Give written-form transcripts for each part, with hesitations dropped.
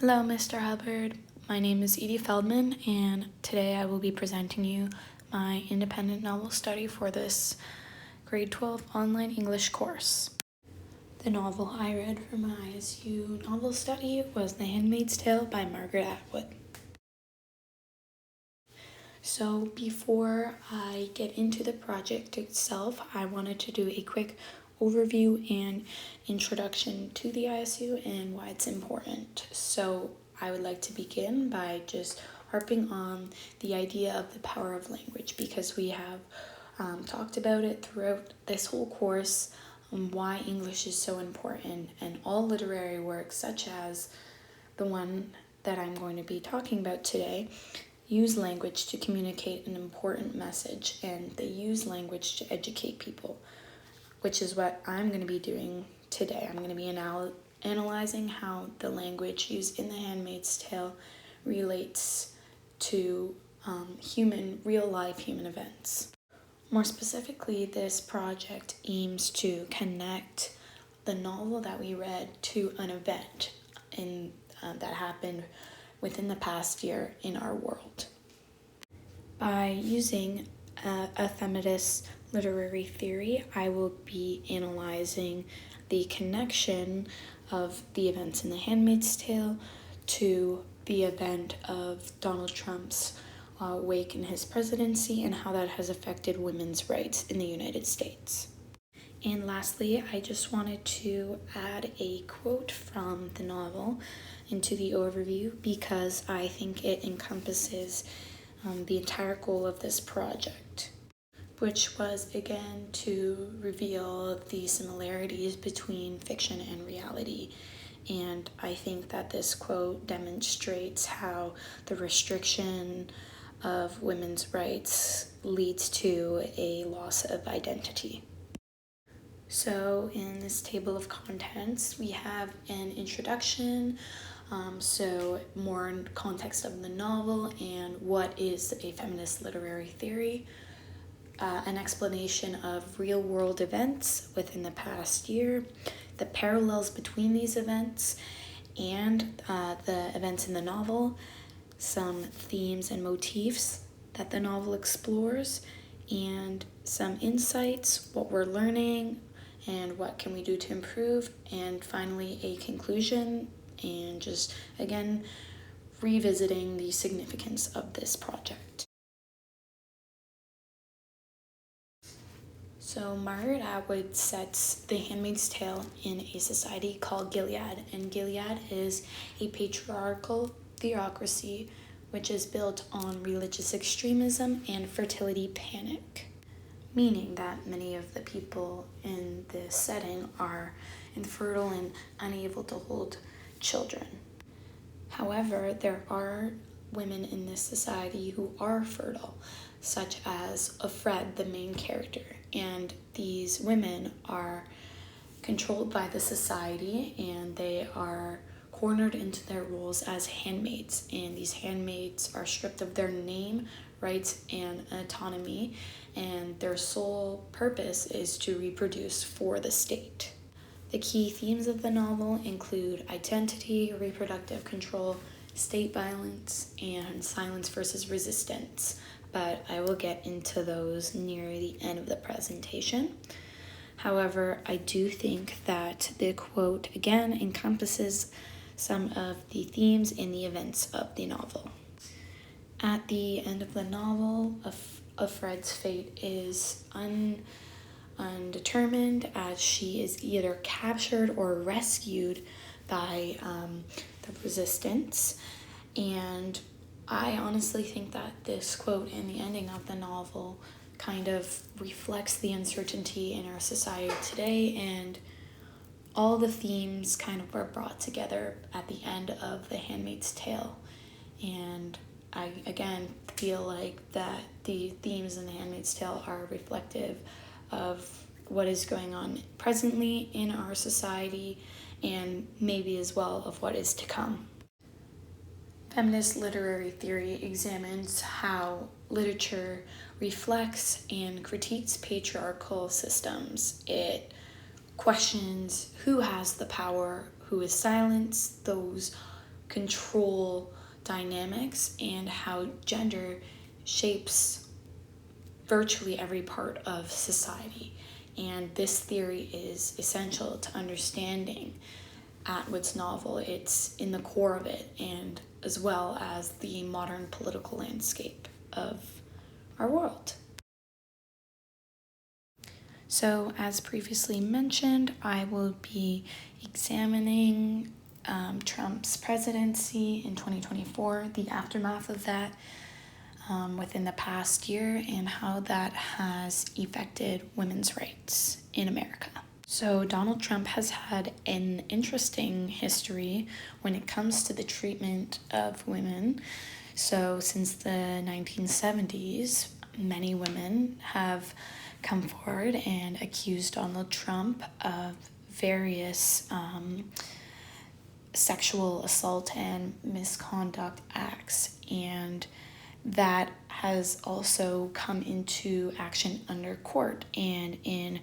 Hello, Mr. Hubbard. My name is Edie Feldman, and today I will be presenting you my independent novel study for this grade 12 online English course. The novel I read for my ISU novel study was The Handmaid's Tale by Margaret Atwood. So before I get into the project itself, I wanted to do a quick overview and introduction to the ISU and why it's important. So I would like to begin by just harping on the idea of the power of language, because we have talked about it throughout this whole course, why English is so important, and all literary works such as the one that I'm going to be talking about today use language to communicate an important message, and they use language to educate people, which is what I'm going to be doing today. I'm going to be analyzing how the language used in The Handmaid's Tale relates to real-life human events. More specifically, this project aims to connect the novel that we read to an event that happened within the past year in our world. By using a feminist literary theory, I will be analyzing the connection of the events in The Handmaid's Tale to the event of Donald Trump's wake in his presidency and how that has affected women's rights in the United States. And lastly, I just wanted to add a quote from the novel into the overview because I think it encompasses the entire goal of this project, which was again to reveal the similarities between fiction and reality. And I think that this quote demonstrates how the restriction of women's rights leads to a loss of identity. So in this table of contents, we have an introduction, so more in context of the novel and what is a feminist literary theory, an explanation of real-world events within the past year, the parallels between these events and the events in the novel, some themes and motifs that the novel explores, and some insights, what we're learning, and what can we do to improve, and finally a conclusion, and just again revisiting the significance of this project. So Margaret Atwood sets The Handmaid's Tale in a society called Gilead, and Gilead is a patriarchal theocracy which is built on religious extremism and fertility panic, meaning that many of the people in this setting are infertile and unable to hold children. However, there are women in this society who are fertile, such as Offred, the main character, and these women are controlled by the society and they are cornered into their roles as handmaids, and these handmaids are stripped of their name, rights, and autonomy, and their sole purpose is to reproduce for the state. The key themes of the novel include identity, reproductive control, state violence, and silence versus resistance, but I will get into those near the end of the presentation. However, I do think that the quote again encompasses some of the themes and the events of the novel. At the end of the novel, Offred's fate is undetermined, as she is either captured or rescued by the resistance. And I honestly think that this quote and the ending of the novel kind of reflects the uncertainty in our society today, and all the themes kind of were brought together at the end of The Handmaid's Tale. And I, again, feel like that the themes in The Handmaid's Tale are reflective of what is going on presently in our society and maybe as well of what is to come. Feminist literary theory examines how literature reflects and critiques patriarchal systems. It questions who has the power, who is silenced, those control dynamics and how gender shapes virtually every part of society. And this theory is essential to understanding Atwood's novel. It's in the core of it, and as well as the modern political landscape of our world. So, as previously mentioned, I will be examining Trump's presidency in 2024, the aftermath of that within the past year, and how that has affected women's rights in America. So, Donald Trump has had an interesting history when it comes to the treatment of women. So, since the 1970s, many women have come forward and accused Donald Trump of various sexual assault and misconduct acts, and that has also come into action under court. And in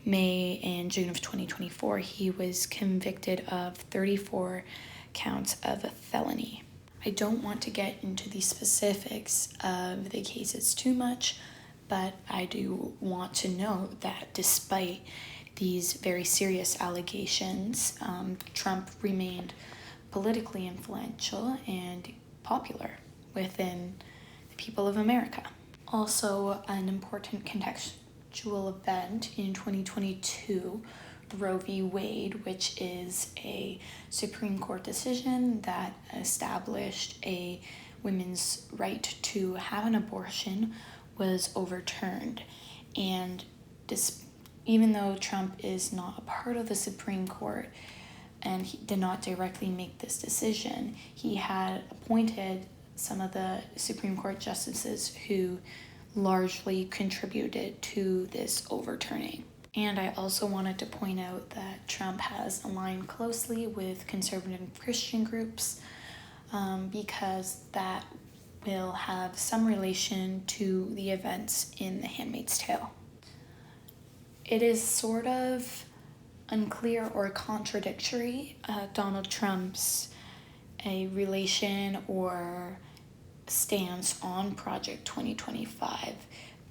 May and June of 2024, he was convicted of 34 counts of a felony. I don't want to get into the specifics of the cases too much, but I do want to note that despite these very serious allegations, Trump remained politically influential and popular within the people of America. Also, an important contextual event in 2022, Roe v. Wade, which is a Supreme Court decision that established a women's right to have an abortion, was overturned. And even though Trump is not a part of the Supreme Court and he did not directly make this decision, he had appointed some of the Supreme Court justices who largely contributed to this overturning. And I also wanted to point out that Trump has aligned closely with conservative Christian groups because that will have some relation to the events in The Handmaid's Tale. It is sort of unclear or contradictory, Donald Trump's relation or stance on Project 2025,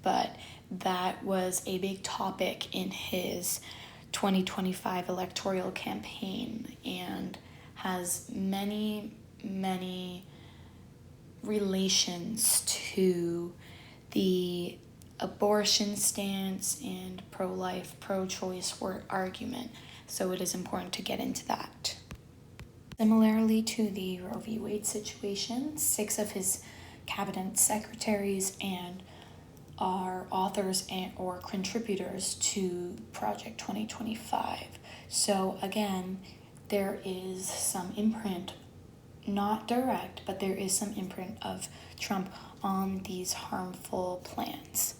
but that was a big topic in his 2025 electoral campaign and has many relations to the abortion stance and pro-life, pro-choice argument. So it is important to get into that. Similarly to the Roe v. Wade situation, 6 of his cabinet secretaries and are authors and or contributors to Project 2025. So again, there is some imprint, not direct, but there is some imprint of Trump on these harmful plans.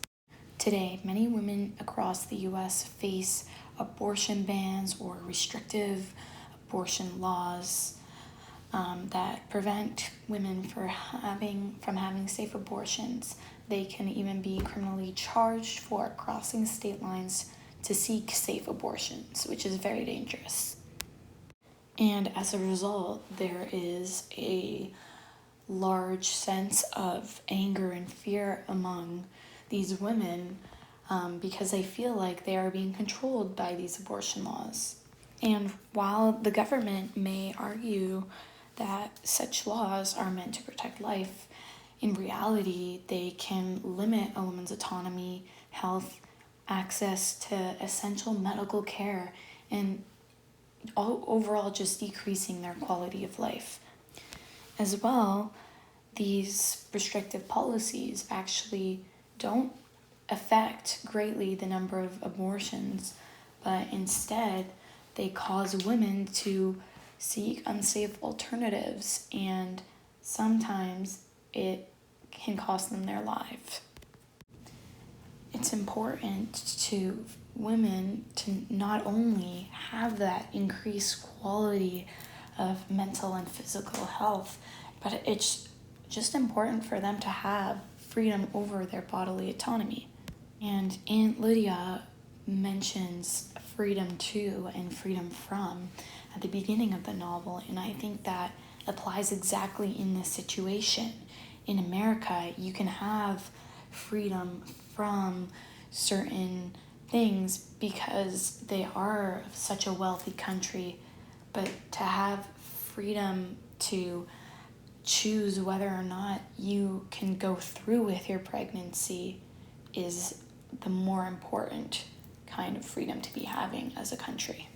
Today, many women across the U.S. face abortion bans or restrictive abortion laws that prevent women from having safe abortions. They can even be criminally charged for crossing state lines to seek safe abortions, which is very dangerous. And as a result, there is a large sense of anger and fear among these women because they feel like they are being controlled by these abortion laws. And while the government may argue that such laws are meant to protect life, in reality, they can limit a woman's autonomy, health, access to essential medical care, and overall just decreasing their quality of life. As well, these restrictive policies actually don't affect greatly the number of abortions, but instead they cause women to seek unsafe alternatives, and sometimes it can cost them their life. It's important to women to not only have that increased quality of mental and physical health, but it's just important for them to have freedom over their bodily autonomy. And Aunt Lydia mentions freedom to and freedom from at the beginning of the novel, and I think that applies exactly in this situation. In America, you can have freedom from certain things because they are such a wealthy country, but to have freedom to choose whether or not you can go through with your pregnancy is the more important kind of freedom to be having as a country.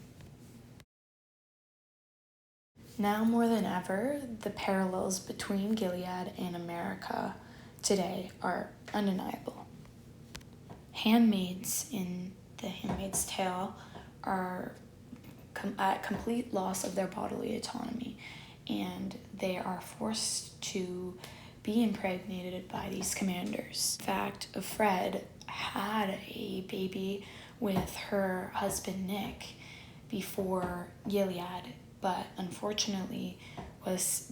Now more than ever, the parallels between Gilead and America today are undeniable. Handmaids in The Handmaid's Tale are at complete loss of their bodily autonomy, and they are forced to be impregnated by these commanders. In fact, Fred had a baby with her husband Nick before Gilead, but unfortunately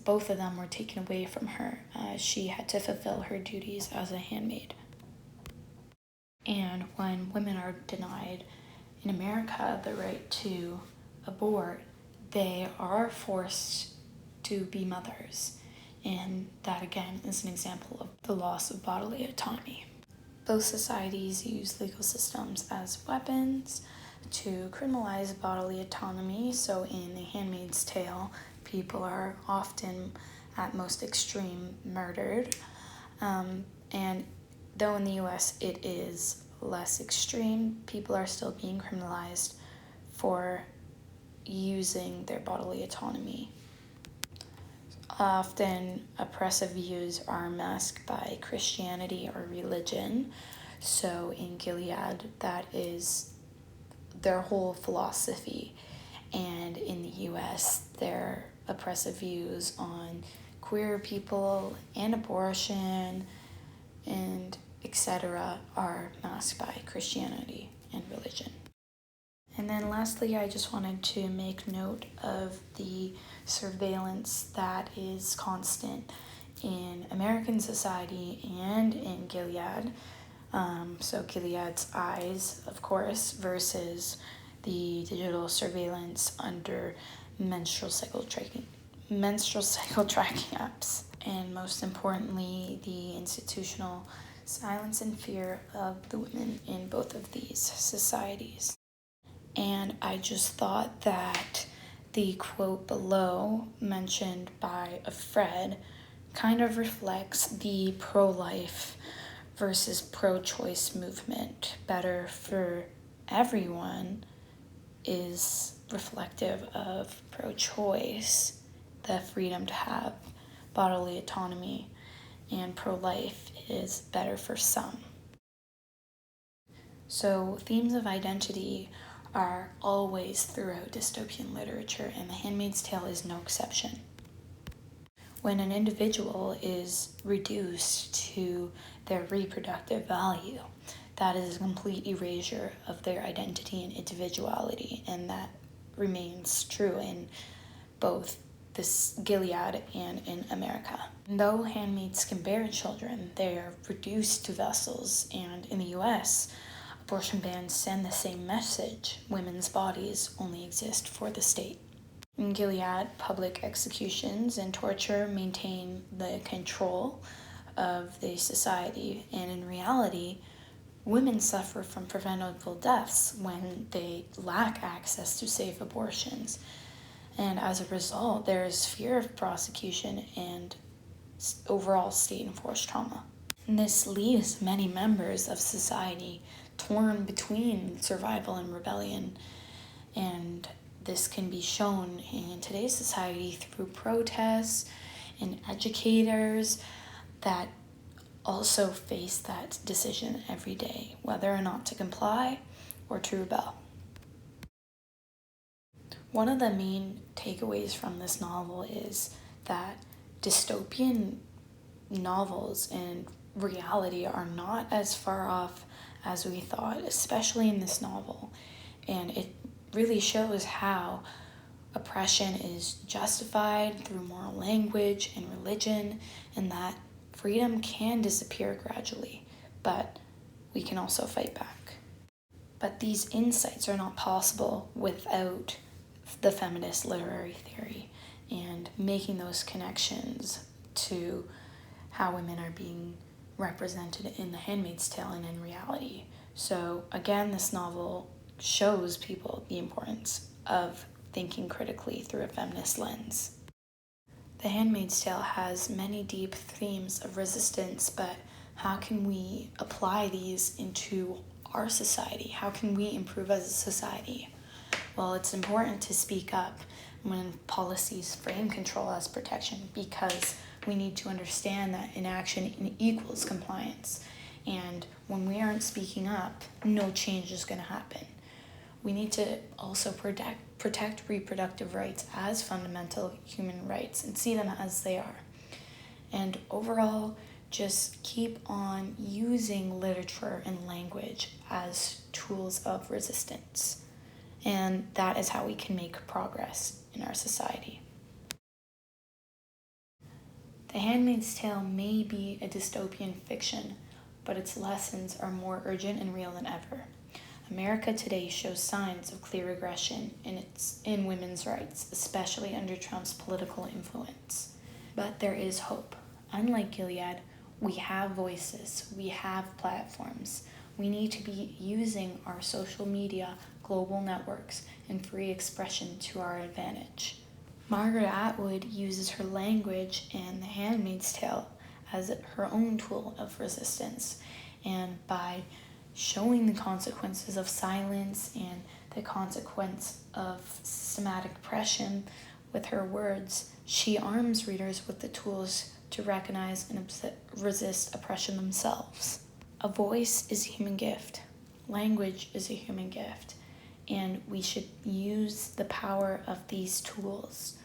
both of them were taken away from her as she had to fulfill her duties as a handmaid. And when women are denied in America the right to abort, they are forced to be mothers. And that again is an example of the loss of bodily autonomy. Both societies use legal systems as weapons to criminalize bodily autonomy. So in The Handmaid's Tale, people are often at most extreme murdered. And though in the US it is less extreme, people are still being criminalized for using their bodily autonomy. Often oppressive views are masked by Christianity or religion. So in Gilead, that is their whole philosophy. And in the US, their oppressive views on queer people and abortion and etc. are masked by Christianity and religion. And then lastly, I just wanted to make note of the surveillance that is constant in American society and in Gilead. So Gilead's eyes, of course, versus the digital surveillance under menstrual cycle tracking apps. And most importantly, the institutional silence and fear of the women in both of these societies. And I just thought that the quote below mentioned by Fred kind of reflects the pro-life versus pro-choice movement. Better for everyone is reflective of pro-choice, the freedom to have bodily autonomy, and pro-life is better for some. So themes of identity are always throughout dystopian literature, and The Handmaid's Tale is no exception. When an individual is reduced to their reproductive value, that is a complete erasure of their identity and individuality, and that remains true in both this Gilead and in America. Though handmaids can bear children, they are reduced to vessels, and in the US, abortion bans send the same message: women's bodies only exist for the state. In Gilead, public executions and torture maintain the control of the society, and in reality, women suffer from preventable deaths when they lack access to safe abortions. And as a result, there is fear of prosecution and overall state-enforced trauma. And this leaves many members of society torn between survival and rebellion. And this can be shown in today's society through protests and educators that also face that decision every day, whether or not to comply or to rebel. One of the main takeaways from this novel is that dystopian novels and reality are not as far off as we thought, especially in this novel. And it really shows how oppression is justified through moral language and religion, and that freedom can disappear gradually, but we can also fight back. But these insights are not possible without the feminist literary theory. and making those connections to how women are being represented in The Handmaid's Tale and in reality. So again, this novel shows people the importance of thinking critically through a feminist lens. The Handmaid's Tale has many deep themes of resistance, but how can we apply these into our society? How can we improve as a society? Well, it's important to speak up when policies frame control as protection, because we need to understand that inaction equals compliance. And when we aren't speaking up, no change is going to happen. We need to also protect reproductive rights as fundamental human rights and see them as they are. And overall, just keep on using literature and language as tools of resistance. And that is how we can make progress in our society. The Handmaid's Tale may be a dystopian fiction, but its lessons are more urgent and real than ever. America today shows signs of clear regression in women's rights, especially under Trump's political influence. But there is hope. Unlike Gilead, we have voices, we have platforms. We need to be using our social media, global networks, and free expression to our advantage. Margaret Atwood uses her language in The Handmaid's Tale as her own tool of resistance, and by showing the consequences of silence and the consequence of systematic oppression with her words, she arms readers with the tools to recognize and resist oppression themselves. A voice is a human gift. Language is a human gift. And we should use the power of these tools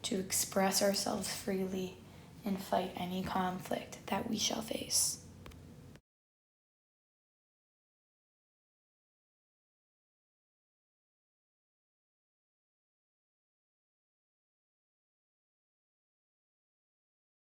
to express ourselves freely and fight any conflict that we shall face.